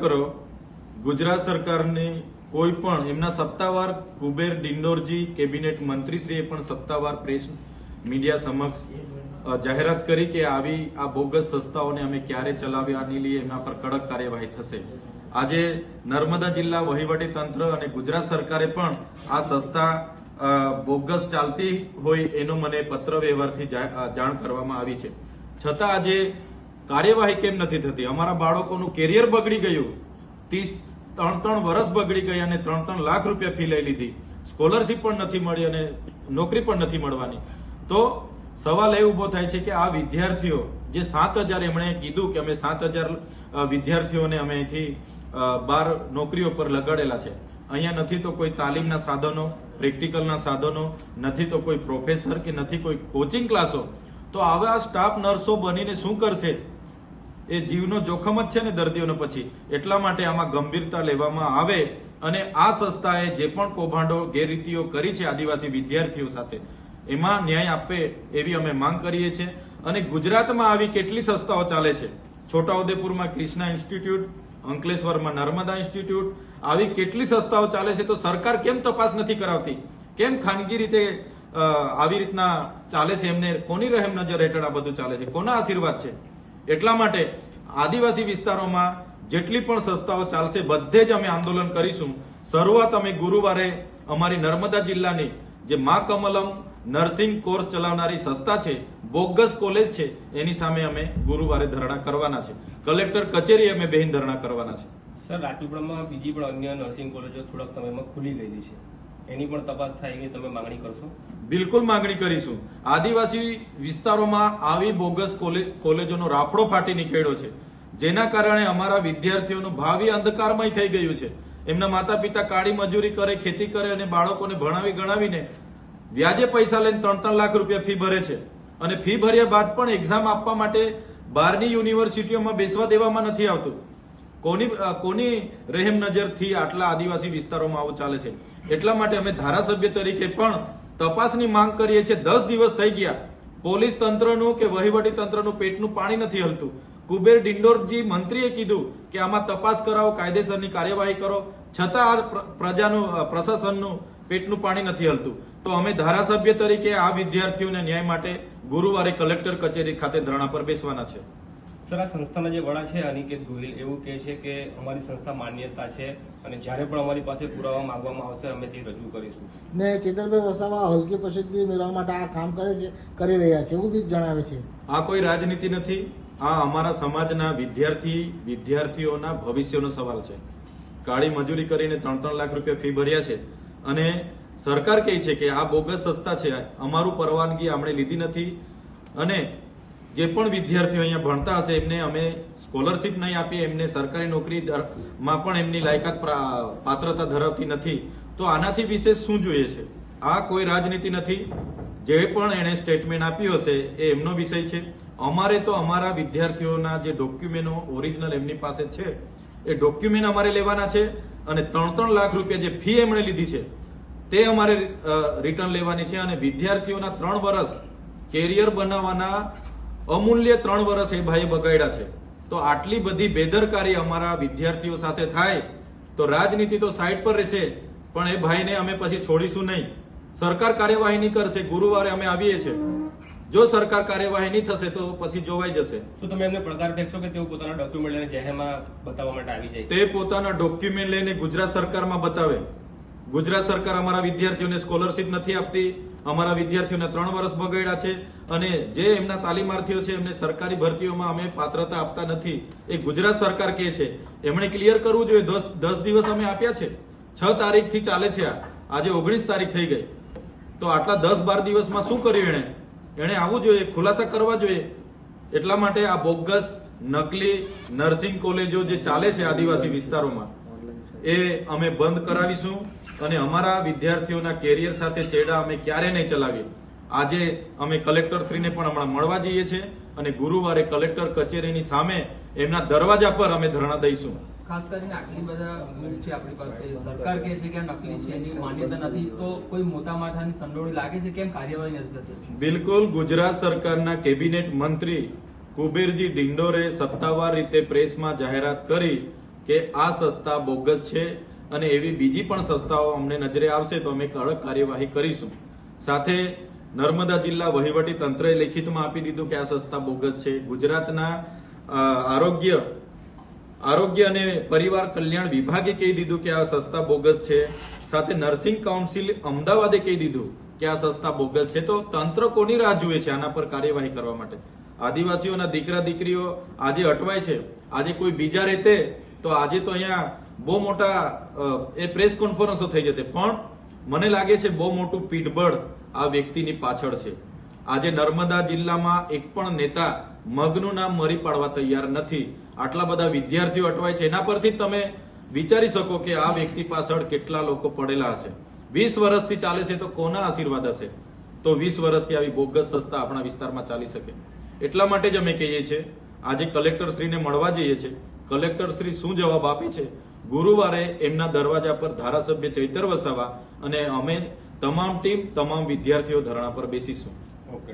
કરો, ગુજરાત સરકારની કોઈ પણ એમના સત્તાવાર કુબેર ડિંડોરજી કેબિનેટ મંત્રીશ્રીએ પણ સત્તાવાર પ્રેસ મીડિયા સમક્ષ જાહેરાત કરી કે આવી આ બોગસ સંસ્થાઓને અમે ક્યારે ચલાવ્યા નહીં લઈએ, એના પર કડક કાર્યવાહી થશે. આજે નર્મદા જિલ્લા વહીવટી તંત્ર અને ગુજરાત સરકારે પણ આ સંસ્થા બોગસ ચાલતી હોય એનો મને પત્ર વ્યવહારથી જાણ કરવામાં આવી છે. છતાં આજે કાર્યવાહી કેમ નથી થતી? અમારા બાળકોનું કેરિયર બગડી ગયું, 3 વર્ષ બગડી ગયા અને 3 લાખ રૂપિયા ફી લઈ લીધી, સ્કોલરશીપ પણ નથી મળી અને નોકરી પણ નથી મળવાની. તો સવાલ એ ઉભો થાય છે કે આ વિદ્યાર્થીઓ જે 7,000 એમણે કીધું કે અમે 7,000 વિદ્યાર્થીઓને અમે અહીંથી 12 નોકરીઓ પર લગાડેલા છે. અહીંયા નથી તો કોઈ તાલીમના સાધનો, પ્રેક્ટિકલના સાધનો, નથી તો કોઈ પ્રોફેસર કે નથી કોઈ કોચિંગ ક્લાસો. તો આવા સ્ટાફ નર્સો બનીને શું કરશે? એ જીવનો જોખમ જ છે ને દર્દીઓને. પછી એટલા માટે આમાં ગંભીરતા લેવામાં આવે અને આ સંસ્થાએ જે પણ કૌભાંડો ગેરરીતિઓ કરી છે આદિવાસી વિદ્યાર્થીઓ સાથે એમાં ન્યાય આપે એવી અમે માંગ કરીએ છીએ. અને ગુજરાતમાં આવી કેટલી સંસ્થાઓ ચાલે છે. છોટાઉદેપુરમાં કૃષ્ણા ઇન્સ્ટિટ્યૂટ, અંકલેશ્વરમાં નર્મદા ઇન્સ્ટિટ્યૂટ, આવી કેટલી સંસ્થાઓ ચાલે છે. તો સરકાર કેમ તપાસ નથી કરાવતી? કેમ ખાનગી રીતે આવી રીતના ચાલે છે? એમને કોની રહેમ નજર હેઠળ આ બધું ચાલે છે? કોના આશીર્વાદ છે? એટલા માટે આદિવાસી વિસ્તારોમાં જેટલી પણ સંસ્થાઓ ચાલશે બધે જ અમે આંદોલન કરીશું. શરૂઆત અમે ગુરુવારે અમારી નર્મદા જિલ્લાની જે મા કમલમ નર્સિંગ કોર્સ ચલાવનારી સંસ્થા છે, બોગસ કોલેજ છે, એની સામે અમે ગુરુવારે ધરણા કરવાના છે. કલેક્ટર કચેરી અમે બેહીન ધરણા કરવાના છે. સર, રાજપીપળામાં બીજી પણ અન્ય નર્સિંગ કોલેજો થોડાક સમયમાં ખુલી ગયેલી છે, એની પણ તપાસ થાય એની તમે માંગણી કરશો? બિલકુલ માંગણી કરીશું. આદિવાસી વિસ્તારોમાં આવી બોગસ કોલેજોનો રાફડો ફાટી નીકળ્યો છે, જેના કારણે અમારા વિદ્યાર્થીઓનું ભાવિ અંધકારમય થઈ ગયું છે. એમના માતા પિતા કાળી મજૂરી કરે, ખેતી કરે અને બાળકોને ભણાવી ગણાવીને વ્યાજે પૈસા લઈને 3 લાખ રૂપિયા ફી ભરે છે. અને ફી ભર્યા બાદ પણ એક્ઝામ આપવા માટે બહારની યુનિવર્સિટીઓમાં બેસવા દેવામાં નથી આવતું. કોની રહેમ નજરથી આટલા આદિવાસી વિસ્તારોમાં આવું ચાલે છે? એટલા માટે અમે ધારાસભ્ય તરીકે પણ તપાસની માંગ કરીએ છીએ. 10 દિવસ થઈ ગયા, પોલીસ તંત્રનું કે વહીવટી તંત્રનું પેટનું પાણી નથી હલતું. કુબેર ડિંડોરજી મંત્રીએ કીધું કે આમાં તપાસ કરાવો, કાયદેસરની કાર્યવાહી કરો, છતાં આ પ્રશાસનનું પેટનું પાણી નથી હલતું. તો અમે ધારાસભ્ય તરીકે આ વિદ્યાર્થીઓને ન્યાય માટે ગુરુવારે કલેક્ટર કચેરી ખાતે ધરણા પર બેસવાના છે. સર, આ સંસ્થાના જે વડા છે અનિકેત ગોહિલ એવું કહે છે કે અમારી સંસ્થા માન્યતા છે અને જ્યારે પણ અમારી પાસે પુરાવા માંગવામાં આવશે અમે તે રજૂ કરીશું. ને ચેતરભાઈ વસાવા હલકી પ્રસિદ્ધિ મેળવવા માટે આ કામ કરી રહ્યા છે એવું બી જણાવે છે. આ કોઈ રાજનીતિ નથી. આ અમારા સમાજના વિદ્યાર્થીઓના ભવિષ્યનો સવાલ છે. કાળી મજૂરી કરીને 3 લાખ રૂપિયા ફી ભર્યા છે અને સરકાર કહે છે કે આ બોગસ સંસ્થા છે, અમારું પરવાનગી આપણે લીધી નથી અને જે પણ વિદ્યાર્થીઓ અહીંયા ભણતા હશે એમને અમે સ્કોલરશીપ નહીં આપીએ, એમને સરકારી નોકરીમાં પણ એમની લાયકાત પાત્રતા ધરાવતી નથી. તો આનાથી વિશેષ શું જોઈએ છે? આ કોઈ રાજનીતિ નથી. જે પણ એને સ્ટેટમેન્ટ આપ્યું હશે એ એમનો વિષય છે. અમારે તો અમારા વિદ્યાર્થીઓના જે ડોક્યુમેન્ટો ઓરિજિનલ એમની પાસે છે એ ડોક્યુમેન્ટ અમારે લેવાના છે અને 3 લાખ રૂપિયા જે ફી એમણે લીધી છે તે અમારે રિટર્ન લેવાની છે. અને વિદ્યાર્થીઓના 3 વર્ષ કેરિયર બનાવવાના અમૂલ્ય 3 વર્ષ એ ભાઈએ બગાડ્યા છે. તો આટલી બધી બેદરકારી અમારા વિદ્યાર્થીઓ સાથે થાય તો રાજનીતિ તો સાઈડ પર રહેશે, પણ એ ભાઈને અમે પછી છોડીશું નહીં. સરકાર કાર્યવાહી નહીં કરશે. ગુરુવારે અમે આવીએ છીએ. જો સરકાર કાર્યવાહી નહીં થશે તો પછી જોવાઈ જશે. શું તમે એમને પડકાર ફેંકશો કે તેઓ પોતાના ડોક્યુમેન્ટ લઈને જાહેરમાં બતાવવા માટે આવી જાય? તે પોતાના ડોક્યુમેન્ટ લઈને ગુજરાત સરકારમાં બતાવે. ગુજરાત સરકાર અમારા વિદ્યાર્થીઓને સ્કોલરશીપ નથી આપતી, અમારા વિદ્યાર્થીઓને 3 વર્ષ બગાડ્યા છે અને જે એમના તાલીમાર્થીઓ છે એમને સરકારી ભરતીઓમાં અમે પાત્રતા આપતા નથી એ ગુજરાત સરકાર કહે છે. એમણે ક્લિયર કરવું જોઈએ. 10 દિવસ અમે આપ્યા છે. 6 તારીખથી ચાલે છે. આજે 19 તારીખ થઈ ગઈ. તો આટલા 10-12 દિવસમાં શું કર્યું એણે આવવું જોઈએ, ખુલાસા કરવા જોઈએ. એટલા માટે આ બોગસ નકલી નર્સિંગ કોલેજો જે ચાલે છે આદિવાસી વિસ્તારોમાં એ અમે બંધ કરાવીશું અને અમારા વિદ્યાર્થીઓના કેરિયર સાથે ચેડા અમે ક્યારે નહીં ચલાવીએ. આજે અમે કલેક્ટરશ્રીને પણ હમણાં મળવા જઈએ છીએ અને ગુરુવારે કલેક્ટર કચેરીની સામે એમના દરવાજા પર અમે ધરણા દઈશું. ખાસ કરીને આટલી બધા છે આપણી પાસે, સરકાર કહે છે કે આ નકલી છે, એની માન્યતા નથી, તો કોઈ મોટા માથાની સંડોવણી લાગે છે? કેમ કાર્યવાહી નથી થતી? બિલકુલ. ગુજરાત સરકારના કેબિનેટ મંત્રી કુબેરજી ડિંડોરે સત્તાવાર રીતે પ્રેસમાં જાહેરાત કરી કે આ સંસ્થા બોગસ છે અને એવી બીજી પણ સંસ્થાઓ અમને નજરે આવશે તો અમે કડક કાર્યવાહી કરીશું. સાથે નર્મદા જિલ્લા વહીવટી તંત્રએ લેખિતમાં આપી દીધું કે આ સંસ્થા બોગસ છે. ગુજરાતના આરોગ્ય અને પરિવાર કલ્યાણ વિભાગે કહી દીધું કે આ સંસ્થા બોગસ છે. સાથે નર્સિંગ કાઉન્સિલ અમદાવાદે કહી દીધું કે આ સંસ્થા બોગસ છે. તો તંત્ર કોની રાહ જુએ છે આના પર કાર્યવાહી કરવા માટે? આદિવાસીઓના દીકરા દીકરીઓ આજે અટવાય છે. આજે કોઈ બીજા રહેતે તો આજે તો અહીંયા બહુ મોટા એ પ્રેસ કોન્ફરન્સો થઈ જતે. પણ મને લાગે છે બહુ મોટું પીઠબળ આ વ્યક્તિની પાછળ છે. આજે નર્મદા જિલ્લામાં એક પણ નેતા મગનું નામ મરી પાડવા તૈયાર નથી. આટલા બધા વિદ્યાર્થીઓ અટવાય છે. એના પરથી તમે વિચારી શકો કે આ વ્યક્તિ પાછળ કેટલા લોકો પડેલા હશે. 20 વર્ષથી ચાલે છે તો કોના આશીર્વાદ હશે? તો 20 વર્ષથી આવી બોગસ સંસ્થા આપણા વિસ્તારમાં ચાલી શકે. એટલા માટે જ અમે કહીએ છીએ આજે કલેક્ટર શ્રીને મળવા જઈએ છીએ. કલેક્ટર શ્રી શું જવાબ આપે છે? ગુરુવારે એમના દરવાજા પર ધારાસભ્ય ચૈતર વસાવા અને અમે તમામ ટીમ તમામ વિદ્યાર્થીઓ ધરણા પર બેસીશું. ઓકે.